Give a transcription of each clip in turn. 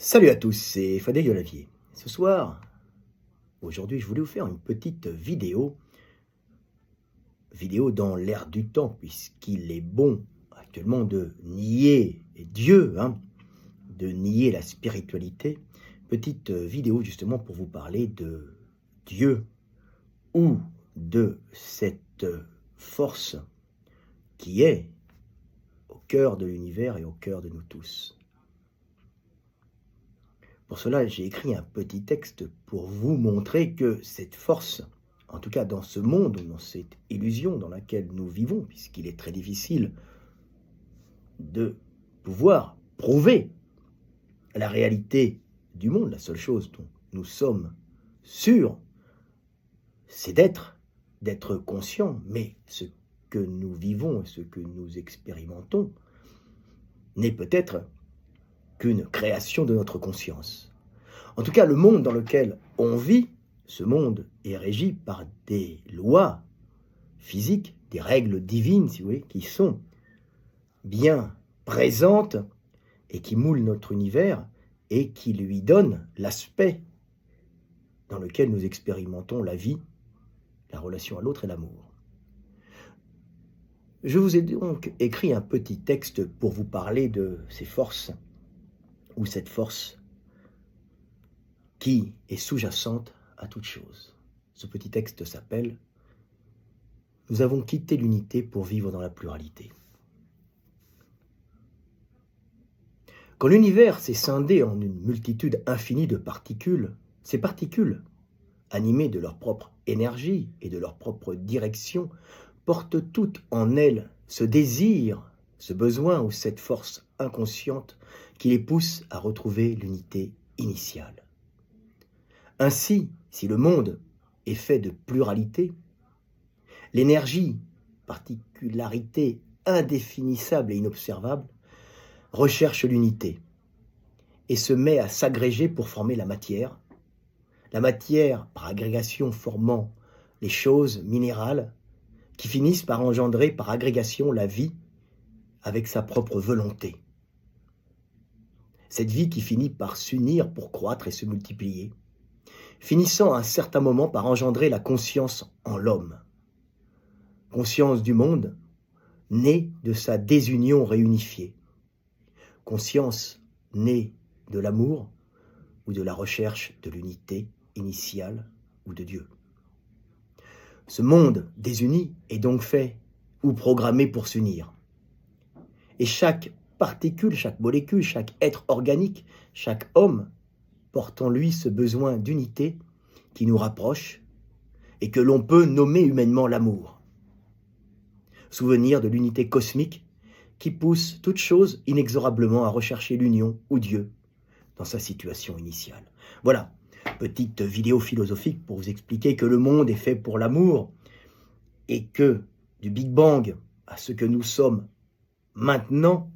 Salut à tous, c'est Frédéric Delavier. Ce soir, aujourd'hui, je voulais vous faire une petite vidéo dans l'air du temps, puisqu'il est bon actuellement de nier Dieu, de nier la spiritualité. Petite vidéo justement pour vous parler de Dieu ou de cette force qui est au cœur de l'univers et au cœur de nous tous. Pour cela, j'ai écrit un petit texte pour vous montrer que cette force, en tout cas dans ce monde, dans cette illusion dans laquelle nous vivons, puisqu'il est très difficile de pouvoir prouver la réalité du monde, la seule chose dont nous sommes sûrs, c'est d'être conscients, mais ce que nous vivons, ce que nous expérimentons, n'est peut-être qu'une création de notre conscience. En tout cas, le monde dans lequel on vit, ce monde est régi par des lois physiques, des règles divines, si vous voulez, qui sont bien présentes et qui moulent notre univers et qui lui donnent l'aspect dans lequel nous expérimentons la vie, la relation à l'autre et l'amour. Je vous ai donc écrit un petit texte pour vous parler de ces forces, ou cette force qui est sous-jacente à toute chose. Ce petit texte s'appelle « Nous avons quitté l'unité pour vivre dans la pluralité ». Quand l'univers s'est scindé en une multitude infinie de particules, ces particules, animées de leur propre énergie et de leur propre direction, portent toutes en elles ce désir, ce besoin ou cette force inconsciente qui les pousse à retrouver l'unité initiale. Ainsi, si le monde est fait de pluralité, l'énergie, particularité indéfinissable et inobservable, recherche l'unité et se met à s'agréger pour former la matière par agrégation formant les choses minérales qui finissent par engendrer par agrégation la vie avec sa propre volonté. Cette vie qui finit par s'unir pour croître et se multiplier, finissant à un certain moment par engendrer la conscience en l'homme. Conscience du monde, née de sa désunion réunifiée. Conscience née de l'amour ou de la recherche de l'unité initiale ou de Dieu. Ce monde désuni est donc fait ou programmé pour s'unir. Et chaque particule, chaque molécule, chaque être organique, chaque homme porte en lui ce besoin d'unité qui nous rapproche et que l'on peut nommer humainement l'amour. Souvenir de l'unité cosmique qui pousse toute chose inexorablement à rechercher l'union ou Dieu dans sa situation initiale. Voilà, petite vidéo philosophique pour vous expliquer que le monde est fait pour l'amour et que du Big Bang à ce que nous sommes maintenant,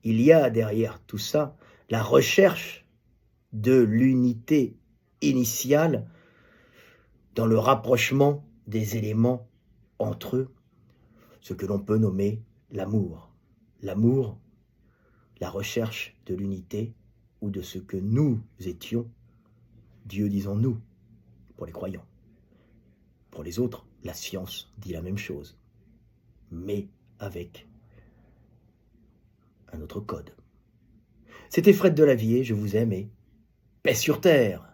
il y a derrière tout ça la recherche de l'unité initiale dans le rapprochement des éléments entre eux, ce que l'on peut nommer l'amour. L'amour, la recherche de l'unité ou de ce que nous étions, Dieu disons nous, pour les croyants. Pour les autres, la science dit la même chose, mais avec un autre code. C'était Fred Delavier, je vous aime et paix sur terre.